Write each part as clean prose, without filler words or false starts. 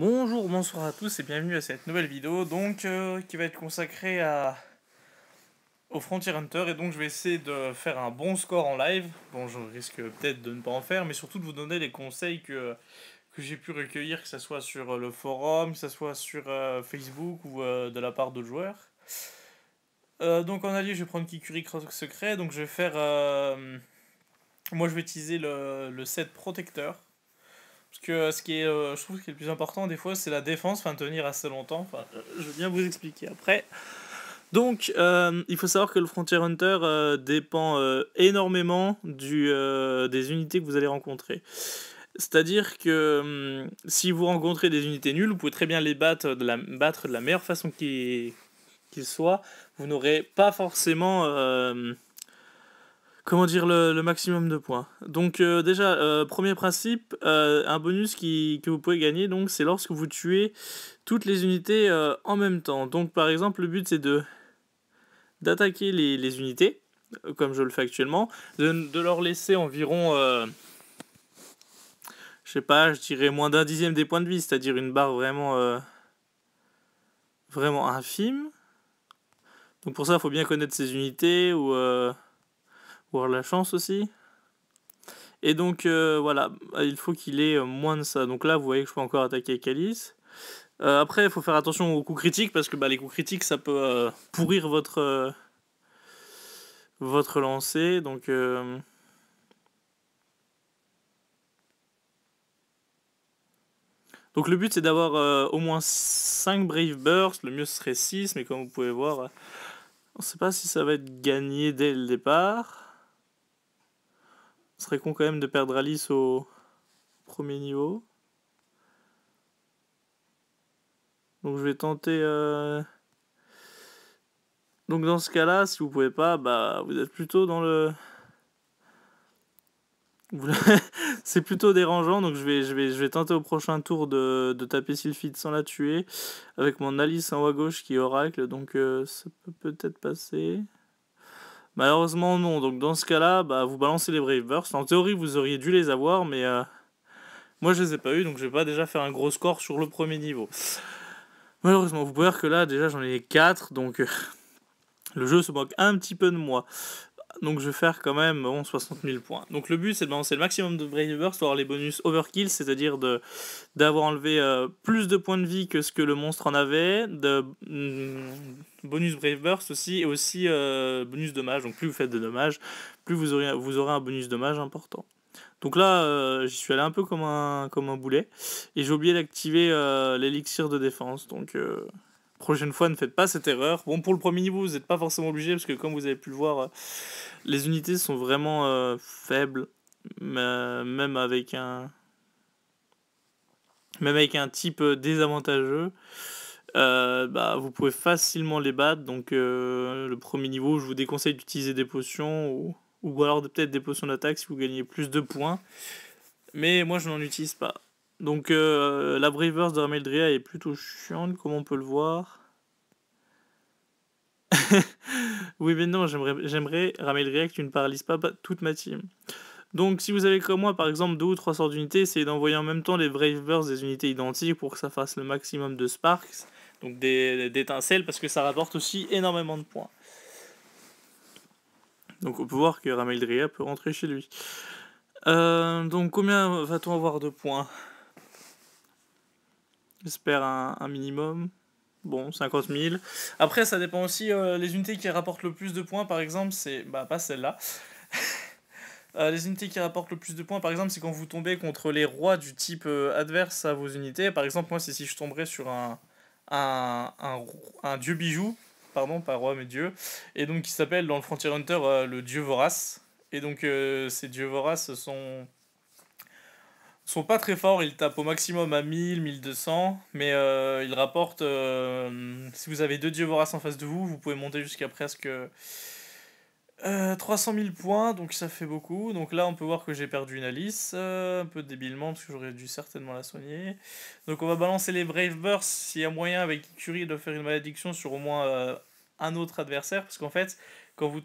Bonjour, bonsoir à tous et bienvenue à cette nouvelle vidéo qui va être consacrée au Frontier Hunter. Et donc je vais essayer de faire un bon score en live. Bon, je risque peut-être de ne pas en faire, mais surtout de vous donner les conseils que j'ai pu recueillir, que ce soit sur le forum, que ce soit sur Facebook ou de la part d'autres joueurs. Donc en allié, je vais prendre Kikuri Croc Secret. Donc je vais faire... moi je vais utiliser le set protecteur. Parce que ce qui est, je trouve, ce qui est le plus important des fois, c'est la défense, enfin tenir assez longtemps. Enfin, je vais bien vous expliquer après. Donc, il faut savoir que le Frontier Hunter dépend énormément des unités que vous allez rencontrer. C'est-à-dire que si vous rencontrez des unités nulles, vous pouvez très bien les battre battre de la meilleure façon qu'il soit. Vous n'aurez pas forcément comment dire le maximum de points. Donc déjà, premier principe, un bonus que vous pouvez gagner, donc c'est lorsque vous tuez toutes les unités en même temps. Donc par exemple, le but c'est d'attaquer les unités, comme je le fais actuellement, de leur laisser environ, je sais pas, je dirais moins d'un dixième des points de vie, c'est-à-dire une barre vraiment infime. Donc pour ça, il faut bien connaître ces unités ou avoir la chance aussi. Et donc voilà, il faut qu'il ait moins de ça. Donc là, vous voyez que je peux encore attaquer Calice. Après, il faut faire attention aux coups critiques parce que les coups critiques, ça peut pourrir votre lancer. Donc le but, c'est d'avoir au moins 5 Brave Bursts. Le mieux, ce serait 6, mais comme vous pouvez voir, on ne sait pas si ça va être gagné dès le départ. Ce serait con quand même de perdre Alice au premier niveau. Donc je vais tenter... Donc dans ce cas-là, si vous pouvez pas, vous êtes plutôt dans le... C'est plutôt dérangeant, donc je vais tenter au prochain tour de taper Sylphide sans la tuer, avec mon Alice en haut à gauche qui est Oracle, donc ça peut peut-être passer. Malheureusement non, donc dans ce cas-là, vous balancez les Brave Burst. En théorie, vous auriez dû les avoir, mais moi je les ai pas eu, donc je vais pas déjà faire un gros score sur le premier niveau. Malheureusement, vous pouvez voir que là, déjà j'en ai 4, donc le jeu se moque un petit peu de moi. Donc je vais faire quand même 60 000 points. Donc le but c'est de balancer le maximum de Brave Burst pour avoir les bonus overkill, c'est-à-dire d'avoir enlevé plus de points de vie que ce que le monstre en avait, bonus Brave Burst aussi, et aussi bonus dommage. Donc plus vous faites de dommages, plus vous aurez un bonus dommage important. Donc là, j'y suis allé un peu comme un boulet, et j'ai oublié d'activer l'élixir de défense. Donc prochaine fois, ne faites pas cette erreur. Bon, pour le premier niveau, vous n'êtes pas forcément obligé, parce que comme vous avez pu le voir, les unités sont vraiment faibles, même avec un type désavantageux. Vous pouvez facilement les battre. Donc le premier niveau, je vous déconseille d'utiliser des potions ou alors peut-être des potions d'attaque si vous gagnez plus de points. Mais moi, je n'en utilise pas. Donc la Brave Burst de Rameldria est plutôt chiante, comme on peut le voir. Oui, mais non, j'aimerais Rameldria que tu ne paralyses pas toute ma team. Donc si vous avez comme moi par exemple 2 ou 3 sortes d'unités, essayez d'envoyer en même temps les Brave Bursts des unités identiques pour que ça fasse le maximum de Sparks, donc d'étincelles, parce que ça rapporte aussi énormément de points. Donc on peut voir que Rameldria peut rentrer chez lui. Donc combien va-t-on avoir de points? J'espère un minimum. Bon, 50 000. Après ça dépend aussi, les unités qui rapportent le plus de points par exemple, c'est... pas celle-là. Les unités qui rapportent le plus de points, par exemple, c'est quand vous tombez contre les rois du type adverse à vos unités. Par exemple, moi, c'est si je tomberais sur un dieu bijou, pardon, pas roi, mais dieu, et donc qui s'appelle dans le Frontier Hunter le dieu vorace. Et donc, ces dieux voraces sont pas très forts, ils tapent au maximum à 1000, 1200, mais ils rapportent, si vous avez 2 dieux voraces en face de vous, vous pouvez monter jusqu'à presque 300 000 points, donc ça fait beaucoup. Donc là, on peut voir que j'ai perdu une Alice, un peu débilement, parce que j'aurais dû certainement la soigner. Donc on va balancer les Brave Bursts, s'il y a moyen avec Ikuri de faire une malédiction sur au moins un autre adversaire, parce qu'en fait, quand vous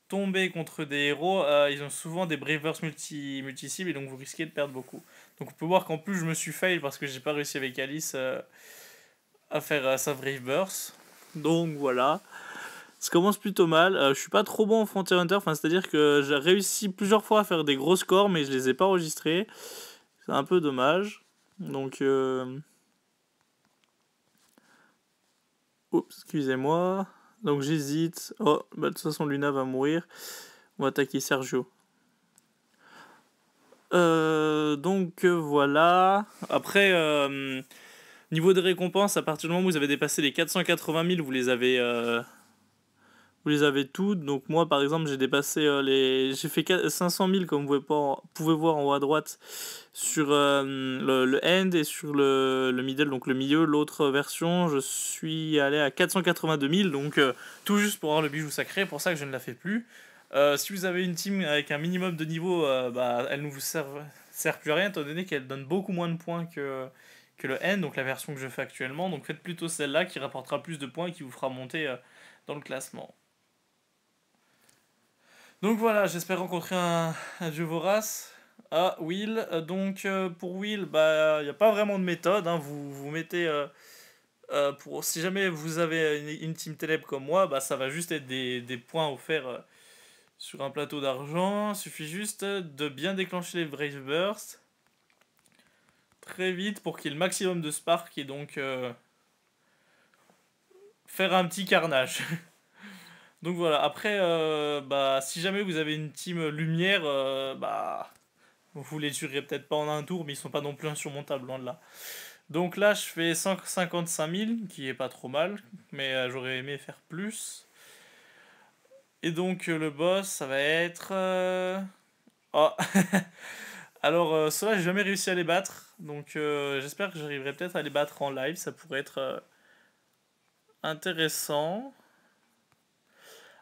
tombez contre des héros, ils ont souvent des Brave Bursts multi-cibles, et donc vous risquez de perdre beaucoup. Donc on peut voir qu'en plus je me suis fail parce que j'ai pas réussi avec Alice à faire sa Brave Burst. Donc voilà. Ça commence plutôt mal. Je suis pas trop bon en Frontier Hunter, enfin, c'est-à-dire que j'ai réussi plusieurs fois à faire des gros scores, mais je les ai pas enregistrés. C'est un peu dommage. Donc, oups, excusez-moi. Donc j'hésite. Oh, bah de toute façon Luna va mourir. On va attaquer Sergio. Voilà. Après, niveau des récompenses, à partir du moment où vous avez dépassé les 480 000, vous les avez toutes. Donc moi, par exemple, j'ai dépassé j'ai fait 500 000, comme vous pouvez voir en haut à droite, sur le end et sur le middle, donc le milieu. L'autre version, je suis allé à 482 000, donc tout juste pour avoir le bijou sacré. Pour ça que je ne la fais plus. Si vous avez une team avec un minimum de niveau, elle ne vous sert plus à rien, étant donné qu'elle donne beaucoup moins de points que le N, donc la version que je fais actuellement. Donc faites plutôt celle-là qui rapportera plus de points et qui vous fera monter dans le classement. Donc voilà, j'espère rencontrer un dieu vorace. Ah, Will. Pour Will, bah, il n'y a pas vraiment de méthode, hein. Vous mettez. Si jamais vous avez une team ténèbres comme moi, bah, ça va juste être des points offerts sur un plateau d'argent. Il suffit juste de bien déclencher les Brave Burst très vite pour qu'il y ait le maximum de spark et donc faire un petit carnage. Donc voilà, après, si jamais vous avez une team lumière, vous les tuerez peut-être pas en un tour, mais ils sont pas non plus insurmontables, loin de là. Donc là, je fais 155 000, qui est pas trop mal, mais j'aurais aimé faire plus. Et donc le boss, ça va être... Oh. Alors, ceux-là, j'ai jamais réussi à les battre, donc j'espère que j'arriverai peut-être à les battre en live, ça pourrait être intéressant.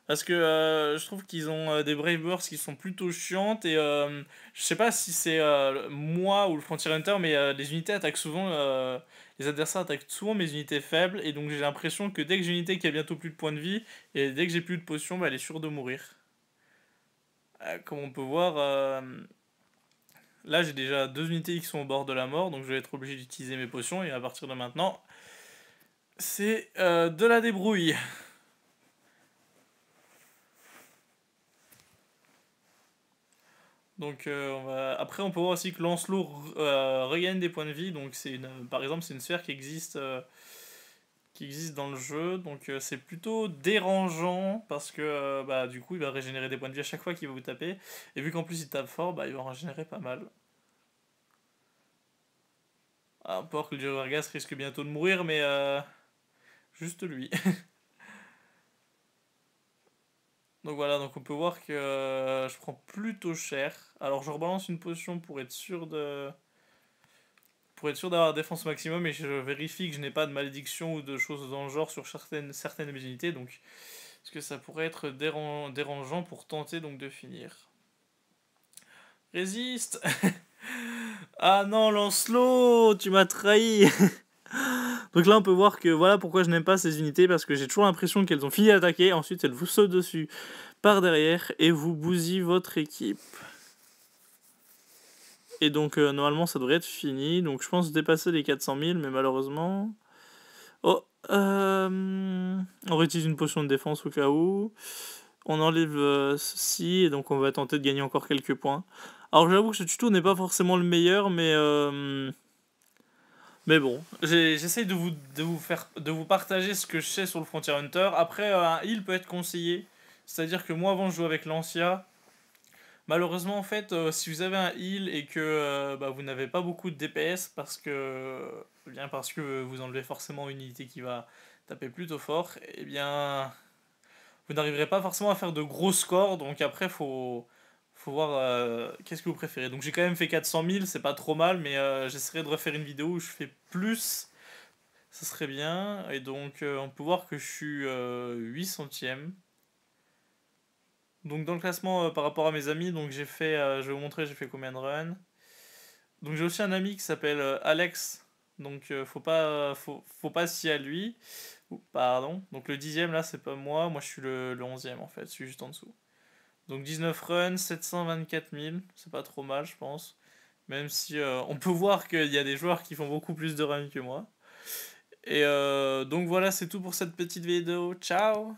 Parce que je trouve qu'ils ont des Brave Birds qui sont plutôt chiantes et je sais pas si c'est moi ou le Frontier Hunter, mais les unités attaquent souvent, les adversaires attaquent souvent mes unités faibles et donc j'ai l'impression que dès que j'ai une unité qui a bientôt plus de points de vie et dès que j'ai plus de potions, bah, elle est sûre de mourir. Comme on peut voir, là j'ai déjà deux unités qui sont au bord de la mort donc je vais être obligé d'utiliser mes potions et à partir de maintenant, c'est de la débrouille. Donc après on peut voir aussi que Lancelot regagne des points de vie. Donc par exemple c'est une sphère qui existe dans le jeu. Donc c'est plutôt dérangeant parce que du coup il va régénérer des points de vie à chaque fois qu'il va vous taper. Et vu qu'en plus il tape fort, bah, il va en régénérer pas mal. À part que le dieu Vargas risque bientôt de mourir, mais juste lui. Donc voilà, donc on peut voir que je prends plutôt cher. Alors je rebalance une potion pour être sûr d'avoir la défense maximum et je vérifie que je n'ai pas de malédiction ou de choses dans le genre sur certaines de mes unités. Donc, est-ce que ça pourrait être dérangeant pour tenter donc de finir? Résiste. Ah non, Lancelot, tu m'as trahi. Donc là, on peut voir que voilà pourquoi je n'aime pas ces unités, parce que j'ai toujours l'impression qu'elles ont fini d'attaquer, ensuite elles vous sautent dessus par derrière et vous bousillent votre équipe. Et donc normalement ça devrait être fini, donc je pense dépasser les 400 000, mais malheureusement... Oh, on réutilise une potion de défense au cas où. On enlève ceci, et donc on va tenter de gagner encore quelques points. Alors j'avoue que ce tuto n'est pas forcément le meilleur, mais bon, j'essaye de vous partager ce que je sais sur le Frontier Hunter. Après, un heal peut être conseillé. C'est-à-dire que moi, avant, je jouais avec Lancia. Malheureusement, en fait, si vous avez un heal et que vous n'avez pas beaucoup de DPS, parce que vous enlevez forcément une unité qui va taper plutôt fort, eh bien, vous n'arriverez pas forcément à faire de gros scores. Donc après, faut voir qu'est-ce que vous préférez. Donc j'ai quand même fait 400 000, c'est pas trop mal, mais j'essaierai de refaire une vidéo où je fais plus, ça serait bien. Et donc on peut voir que je suis 800ème. Donc dans le classement par rapport à mes amis, donc je vais vous montrer j'ai fait combien de runs. Donc j'ai aussi un ami qui s'appelle Alex, donc faut pas se fier à lui. Pardon, donc le 10ème là c'est pas moi, moi je suis le 11ème en fait, je suis juste en dessous. Donc 19 runs, 724 000, c'est pas trop mal je pense. Même si on peut voir qu'il y a des joueurs qui font beaucoup plus de runs que moi. Et donc voilà, c'est tout pour cette petite vidéo. Ciao!